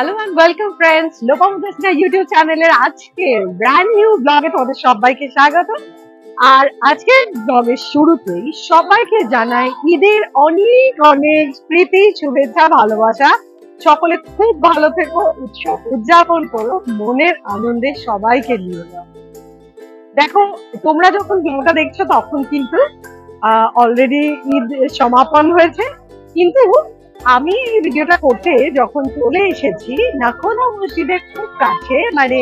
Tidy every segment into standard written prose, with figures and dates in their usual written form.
Hello and welcome friends, Lopamudra YouTube চ্যানেলের আজকে brand new ব্লগে তোমাদের সবাইকে স্বাগত। আর আজকের ব্লগের শুরুতেই সবাইকে জানাই ঈদের অনেক অনেক প্রীতি, শুভেচ্ছা, ভালোবাসা। সকলে খুব ভালো থেকো, উৎসব উদযাপন করো মনের আনন্দে সবাইকে নিয়ে যাও। দেখো, তোমরা যখন ব্লগটা দেখছো তখন কিন্তু অলরেডি ঈদ সমাপন হয়েছে, কিন্তু আমি এই ভিডিওটা করতে যখন চলে এসেছি নাখোদা মসজিদের খুব কাছে, মানে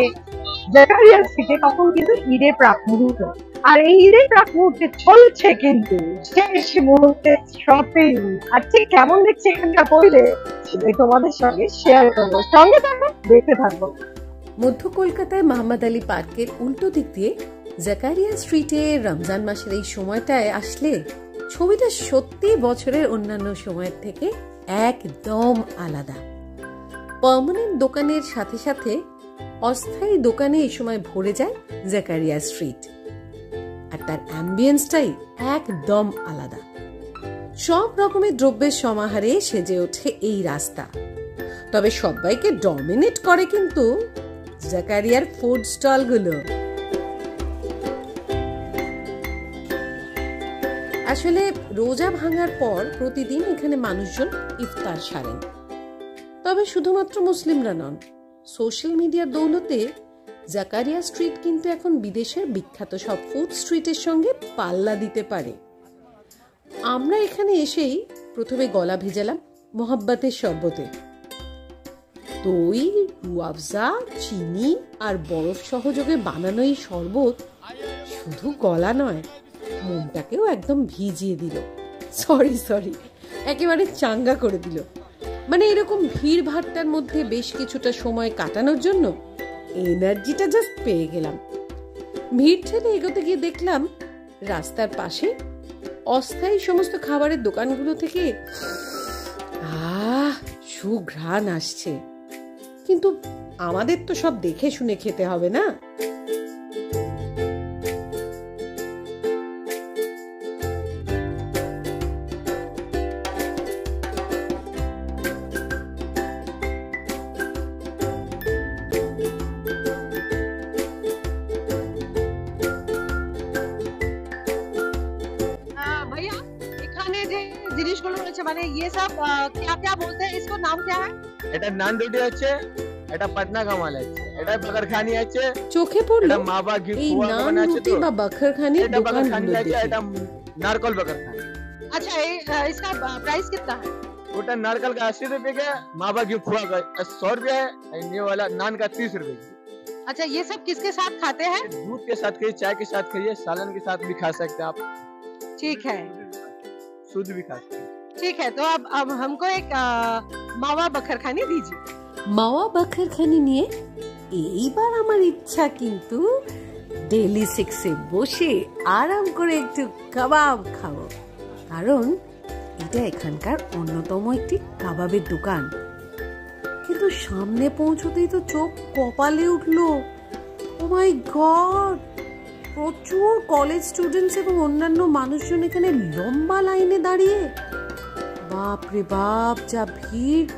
জাকারিয়া স্ট্রিটে, তখন কিন্তু ঈদের প্রাক মুহূর্ত। আর এই ঈদের প্রাক মুহূর্তে চলছে কিন্তু শেষ মুহূর্তে শপিং। আর ঠিক কেমন দেখছে এখানকার পরিবেশ সেটাই তোমাদের সঙ্গে শেয়ার করবো। সঙ্গে থাকো, দেখতে থাকবো। মধ্য কলকাতায় মোহাম্মদ আলী পার্কের উল্টো দিক দিয়ে জাকারিয়া স্ট্রিটে রমজান মাসের এই সময়টায় আসলে ছবিটা সত্যি বছরের অন্যান্য সময়ের থেকে একদম আলাদা। পার্মানেন্ট দোকানের সাথে সাথে অস্থায়ী দোকানে এই সময় ভরে যায় জাকারিয়া স্ট্রিট, আর তার অ্যাম্বিয়েন্সটাই একদম আলাদা। সব রকমের দ্রব্যের সমাহারে সেজে ওঠে এই রাস্তা। তবে সবাইকে ডমিনেট করে কিন্তু জাকারিয়ার ফুড স্টলগুলো। আসলে রোজা ভাঙার পর প্রতিদিন এখানে মানুষজন ইফতার সারেন। তবে শুধুমাত্র মুসলিমরা নন, সোশ্যাল মিডিয়ার দৌলতে জাকারিয়া স্ট্রিট কিন্তু এখন বিদেশের বিখ্যাত সব ফুড স্ট্রিটের সঙ্গে পাল্লা দিতে পারে। আমরা এখানে এসেই প্রথমে গলা ভেজালাম মোহাব্বতের শরবতে। দই, রুয়াবজা, চিনি আর বরফ সহযোগে বানানো এই শরবত শুধু গলা নয়, মনটাকেও একদম ভিজিয়ে দিল। সরি একেবারে চাঙ্গা করে দিল। মানে এরকম ভিড় ভাট্টার মধ্যে বেশ কিছুটা সময় কাটানোর জন্য এনার্জিটা জাস্ট পেয়ে গেলাম। ভিড় ঠেলে এগোতে গিয়ে দেখলাম রাস্তার পাশে অস্থায়ী সমস্ত খাবারের দোকানগুলো থেকে সুঘ্রাণ আসছে। কিন্তু আমাদের তো সব দেখে শুনে খেতে হবে না। জিনিসগুলো রয়েছে, মানে ये सब क्या क्या बोलते हैं, इसको नाम क्या है? এটা নান রুটি আছে, এটা পাটনা কামাল আছে, এটা বকরখানি আছে। চোখে পড়লো মাবা এই নান রুটি বা বকরখানি দোকানগুলো দেখে। এটা নারকল বকরখানি। अच्छा, इसका प्राइस कितना है? ওটা नारकल का 80 रुपए का, मावा की खोआ का 100 रुपए है, ये वाला नान का 30 रुपए की। अच्छा, ये सब किसके साथ खाते हैं? दूध के साथ खाइए, चाय के साथ खाइए, सालन के साथ भी खा सकते हैं आप। ठीक है, शुद्ध भी खा सकते हैं। ठीक है, तो अब हमको एक मावा बखरखानी दीजिए। মাওয়া বকরখানি নিয়ে এইবার আমার ইচ্ছা কিন্তু ডেলি 6-এ বসে আরাম করে একটু কাবাব খাবো, কারণ এটা এখানকার অন্যতম একটি কাবাবের দোকান। কিন্তু সামনে পৌঁছতেই তো চোখ কপালে উঠলো। ও মাই গড, প্রচুর কলেজ স্টুডেন্টস এবং অন্যান্য মানুষজন এখানে লম্বা লাইনে দাঁড়িয়ে। বাপ রে বাপ, যা ভিড়!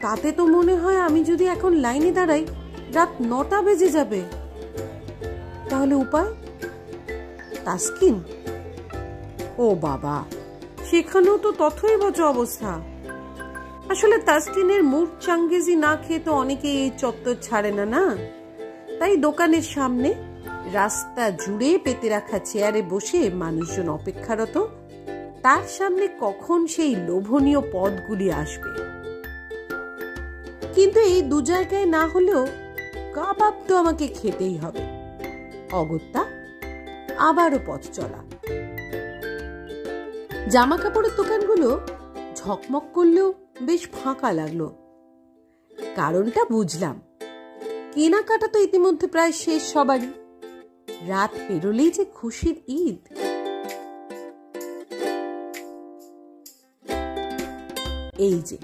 তাতে তো মনে হয় আমি যদি এখন লাইনে দাঁড়াই রাত 9টা বেজে যাবে। তাহলে উপায়? তাসকিন? ও বাবা, সেখানেও তো তথই বচ অবস্থা। আসলে তাসকিনের মুড চাঙ্গেজি না খেয়ে তো অনেকে এই চত্বর ছাড়ে না। তাই দোকানের সামনে রাস্তা জুড়ে পেতে রাখা চেয়ারে বসে মানুষজন অপেক্ষারত, তার সামনে কখন সেই লোভনীয় পদগুলি আসবে। কিন্তু এই দু জায়গায় না হলেও কাবাব তো আমাকে খেতেই হবে। অগত্যা আবারও পথ চলা। জামা কাপড়ের দোকানগুলো ঝকমক করলেও বেশ ফাঁকা লাগলো। কারণটা বুঝলাম, কেনাকাটা তো ইতিমধ্যে প্রায় শেষ সবারই। রাত পেরোলেই যে খুশির ঈদ। এই যে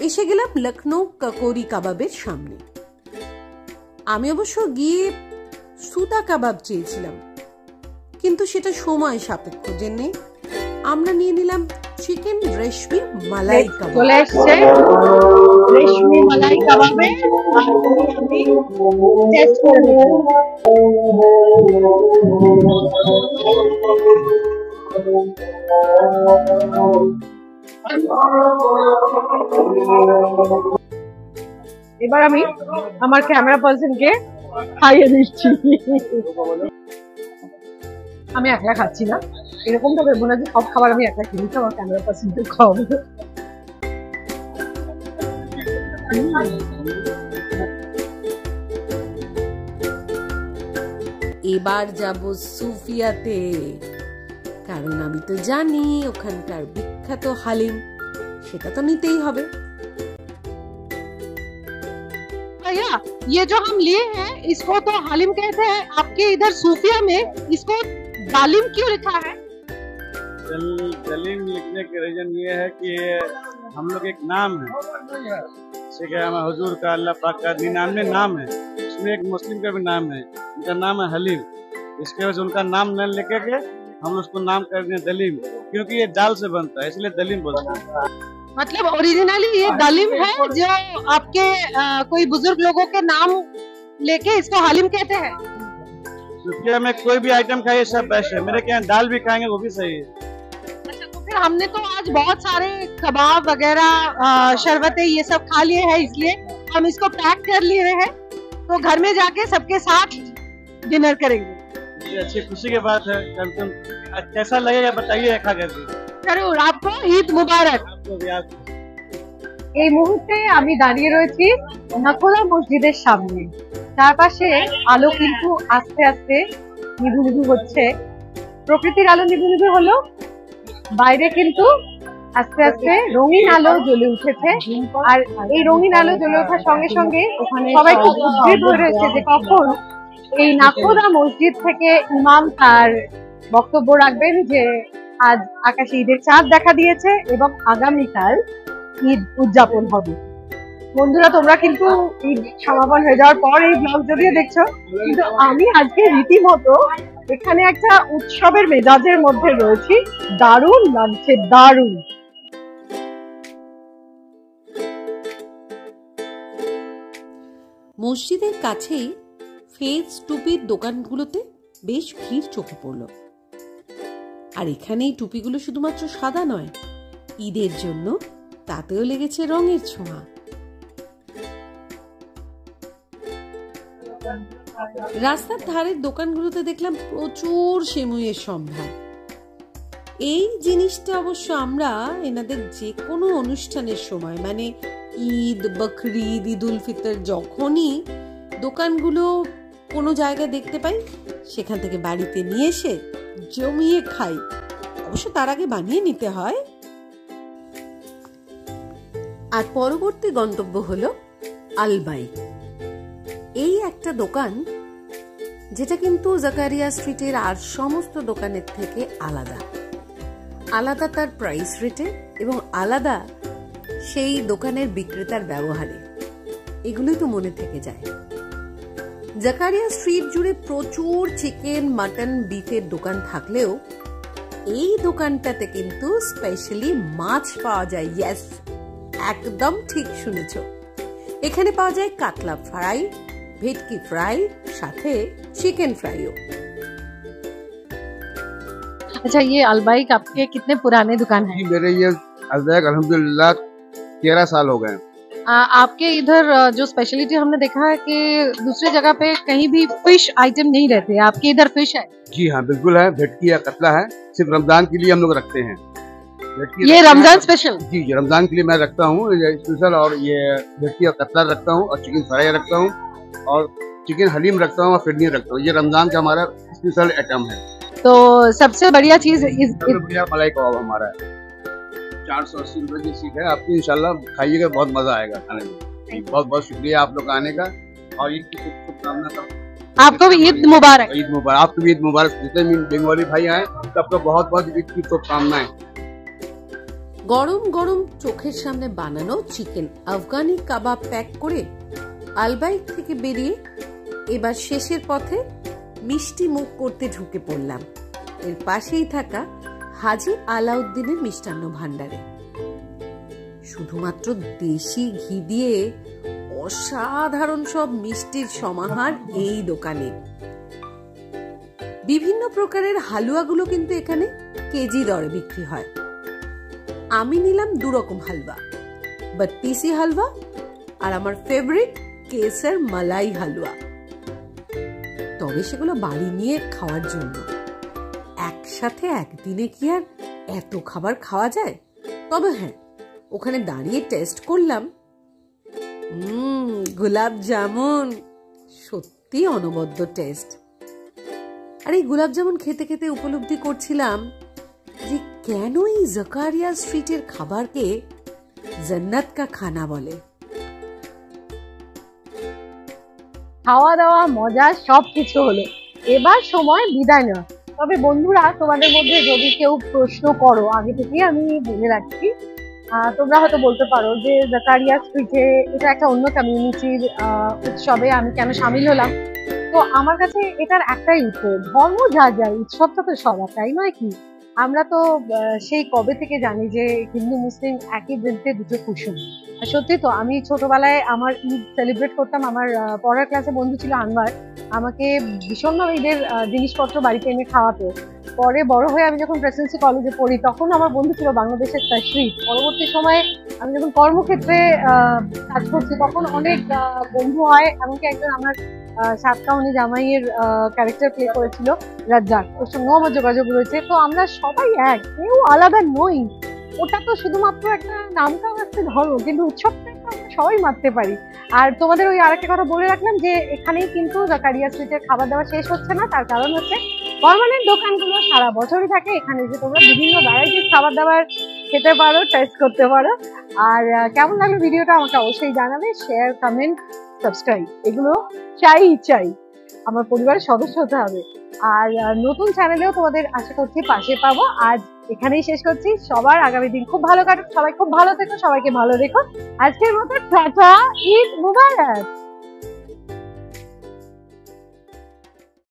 এসে গেলাম লখনৌ কাকোরি কাবাবের সামনে। আমি অবশ্য গিয়ে সুতা কাবাব চেয়েছিলাম, কিন্তু সেটা সময় সাপেক্ষ জেনে আমরা নিয়ে নিলাম চিকেন রেশমি মালাই কাবাব। রেশমি মালাই কাবাবে টেস্ট করে নেব। এবার আমি আমার ক্যামেরা পার্সনকে খাইয়ে দিচ্ছি। আমি একলা খাচ্ছি না, এরকম তো ভেবো না যে সব খাবার আমি একলা খেয়েছি, আমার ক্যামেরা পার্সনকে খাওয়াবো। এবার যাব সুফিয়াতে, কারণ আমি তো জানি ওখানকার বিখ্যাত হালিম, সেটা তো নিতেই হবে। भैया ये जो हम लिए हैं इसको तो हालिम कहते हैं, आपके इधर सूफिया में इसको दालिम क्यों लिखा है? दलीम लिखने का रीजन ये है कि हम लोग एक नाम है, ठीक है, हमारे हुजूर का, अल्लाह पाक का 99 नाम है, उसमें एक मुस्लिम का भी नाम है, उनका नाम है हलीम। इसके वजह से उनका नाम न लेके के हम उसको नाम कर दिए दलीम, क्योंकि ये दाल से बनता है, इसलिए दलीम बोलते हैं। मतलब ओरिजिनली ये दालिम है जो आपके कोई बुजुर्ग लोगों के नाम लेके इसको हालिम कहते हैं। सूफिया में कोई भी आइटम खाइए सब बेस्ट है, मेरे यहाँ दाल भी खाएंगे वो भी सही है। अच्छा, तो फिर हमने तो आज बहुत सारे कबाब वगैरह शरबतें ये सब खा लिए हैं, इसलिए हम इसको पैक कर लिए हैं, तो घर में जाके सबके साथ डिनर करेंगे। ये अच्छी खुशी की बात है, कैसा लगेगा बताइए खा कर। जरूर, आपको ईद मुबारक। आपको भी आप এই মুহূর্তে আমি দাঁড়িয়ে রয়েছি নাকোদা মসজিদের সামনে। চারপাশে আলো কিন্তু আস্তে আস্তে নিভু নিভু হচ্ছে, প্রকৃতির আলো নিভু নিভু হলো, বাইরে কিন্তু আস্তে আস্তে রঙিন আলো জ্বলে উঠেছে। আর এই রঙিন আলো জ্বলে ওঠার সঙ্গে সঙ্গে সবাই খুব উদ্গ্রীব হয়ে রয়েছে যে কখন এই নাকোদা মসজিদ থেকে ইমাম তার বক্তব্য রাখবেন যে আজ আকাশে ঈদের চাঁদ দেখা দিয়েছে এবং আগামীকাল ঈদ উদযাপন হবে। বন্ধুরা, তোমরা কিন্তু ঈদ সমাপন হয়ে যাওয়ার পর এই ব্লগ যদিও দেখছো, কিন্তু আমি আজকে রীতিমতো এখানে একটা উৎসবের মেজাজের মধ্যে রয়েছি। দারুণ লাগছে, দারুণ। মসজিদের কাছেই ফেজ টুপির দোকানগুলোতে বেশ ভিড় চোখে পড়ল। আর এখানে এই টুপিগুলো শুধুমাত্র সাদা নয়, ঈদের জন্য তাতেও লেগেছে রঙের ছোঁয়া। রাস্তার ধারের দোকানগুলোতে দেখলাম প্রচুর সেমুইয়ের সম্ভার। এই জিনিসটা অবশ্য আমরা এনাদের যে কোনো অনুষ্ঠানের সময়, মানে ঈদ, বকরিদ, ঈদ উল ফিতর, যখনই দোকানগুলো কোনো জায়গায় দেখতে পাই সেখান থেকে বাড়িতে নিয়ে এসে জমিয়ে খাই। অবশ্য তার আগে বানিয়ে নিতে হয়। আর পরবর্তী গন্তব্য হলো আলবাইক। এই একটা দোকান যেটা কিন্তু জাকারিয়া স্ট্রিটের আর সমস্ত দোকানের থেকে আলাদা। আলাদা তার প্রাইস রেটে এবং আলাদা সেই দোকানের বিক্রেতার ব্যবহারে। এগুলোই তো মনে থেকে যায়। জাকারিয়া স্ট্রিট জুড়ে প্রচুর চিকেন, মাটন, বিফের দোকান থাকলেও এই দোকানটাতে কিন্তু স্পেশালি মাছ পাওয়া যায়। ইয়েস, একদম ঠিক শুনেছ। এখানে পাওয়া যায় কাতলা ফ্রাই, ভেটকি ফ্রাই, সাথে চিকেন ফ্রাইও। अच्छा, ये अलबाइक आपके कितने पुराने दुकान है? मेरे ये अलबाइक अल्हम्दुलिल्लाह 13 साल हो गए। आपके इधर जो स्पेशलिटी हमने देखा है कि दूसरी जगह पे कहीं भी फिश आइटम नहीं रहते, आपके इधर फिश है? जी हाँ, बिल्कुल है। भेटकी या कतला है, सिर्फ रमजान के लिए हम लोग रखते हैं। ये रमजान स्पेशल? जी, रमजान के लिए मैं रखता हूँ स्पेशल। और ये भेटकी या कतला रखता हूँ, और चिकन फ्राई रखता हूँ, और चिकन हलीम रखता हूँ, और फिरनी रखता हूँ। ये रमजान का हमारा स्पेशल आइटम है। तो सबसे बढ़िया चीज बढ़िया मलाई कबाब हमारा है। 480 रुपए की सीट है आपकी, इंशाल्लाह खाइएगा, बहुत मजा आएगा खाने में। बहुत बहुत शुक्रिया आप लोग आने का, और ईद की शुभकामना। आपको भी ईद मुबारक। ईद मुबारक, आपको भी ईद मुबारक। जितने बंगाली भाई आए सबको बहुत बहुत ईद की शुभकामनाएं। গরম গরম চোখের সামনে বানানো চিকেন আফগানি কাবাব প্যাক করে আলবাইক থেকে বেরিয়ে এবার শেষের পথে মিষ্টি মুখ করতে ঢুকে পড়লাম এর পাশেই থাকা হাজি আলাউদ্দিনের মিষ্টান্ন ভান্ডারে। শুধুমাত্র দেশি ঘি দিয়ে অসাধারণ সব মিষ্টির সমাহার এই দোকানে। বিভিন্ন প্রকারের হালুয়াগুলো কিন্তু এখানে কেজি দরে বিক্রি হয়। আমি নিলাম 2 রকম হালুয়া, বত্তিসি হালুয়া আর আমার ফেভারিট কেসর মালাই হালুয়া। তবে সেগুলো বাড়ি নিয়ে খাওয়ার জন্য, একসাথে একদিনে কি আর এত খাবার খাওয়া যায়? তবে হ্যাঁ, ওখানে দাঁড়িয়ে টেস্ট করলাম, গোলাপ জামুন সত্যি অনবদ্য টেস্ট। আর এই গোলাপ জামুন খেতে খেতে উপলব্ধি করছিলাম যে কেন এই জাকারিয়া স্ট্রিটের খাবারকে জান্নাত কা খানা বলে। খাওয়া দাওয়া মজা সবকিছু হলো, এবার সময় বিদায় নেওয়া। তবে বন্ধুরা, তোমাদের মধ্যে যদি কেউ প্রশ্ন করো, আগে থেকেই আমি বলে রাখছি, তোমরা হয়তো বলতে পারো যে জাকারিয়া স্ট্রিটে এটা একটা অন্য কমিউনিটির উৎসবে আমি কেন সামিল হলাম। তো আমার কাছে এটার একটাই উত্তর, ধর্ম যা যায়, উৎসবটা তো সবার, তাই নয় কি? আমরা তো সেই কবে থেকে জানি যে হিন্দু মুসলিম একই বৃন্তে দুটো কুসুম। আর সত্যি তো, আমি ছোটবেলায় আমার ঈদ সেলিব্রেট করতাম। আমার পড়ার ক্লাসে বন্ধু ছিল আনবার, আমাকে ভীষণভাবে ঈদের জিনিসপত্র বাড়িতে এনে খাওয়াতো। পরে বড় হয়ে আমি যখন প্রেসিডেন্সি কলেজে পড়ি, তখন আমার বন্ধু ছিল বাংলাদেশের তাশরিফ। পরবর্তী সময়ে আমি যখন কর্মক্ষেত্রে কাজ করছি, তখন অনেক বন্ধু হয়। এমনকি একজন আমার সাতকাহনী জামাইয়ের ক্যারেক্টার প্লে করেছিল রাজ্জাক, ওর সঙ্গেও আমার যোগাযোগ রয়েছে। তো আমরা সবাই এক, কেউ আলাদা নই। ওটা তো শুধুমাত্র একটা নামটা হচ্ছে ধর্ম, কিন্তু উৎসবটা আমরা সবাই মানতে পারি। আর তোমাদের ওই আরেকটা কথা বলে রাখলাম যে এখানেই কিন্তু জাকারিয়া স্ট্রিটের খাবার দাবার শেষ হচ্ছে না। তার কারণ হচ্ছে পার্মানেন্ট দোকানগুলো সারা বছরই থাকে। এখানে যে তোমরা বিভিন্ন ভ্যারাইটির খাবার দাবার খেতে পারো, টেস্ট করতে পারো। আর কেমন লাগলো ভিডিওটা আমাকে অবশ্যই জানাবে। শেয়ার, কমেন্ট, সাবস্ক্রাইব এগুলো চাই। আমার পরিবারের সদস্য হতে হবে। আর নতুন চ্যানেলেও তোমাদের আশা করছি পাশে পাবো। আজ এখানেই শেষ করছি। সবার আগামী দিন খুব ভালো কাটুক, সবাই খুব ভালো থেকো, সবাইকে ভালো রেখো। আজকের মতো টাটা, ঈদ মুবারক।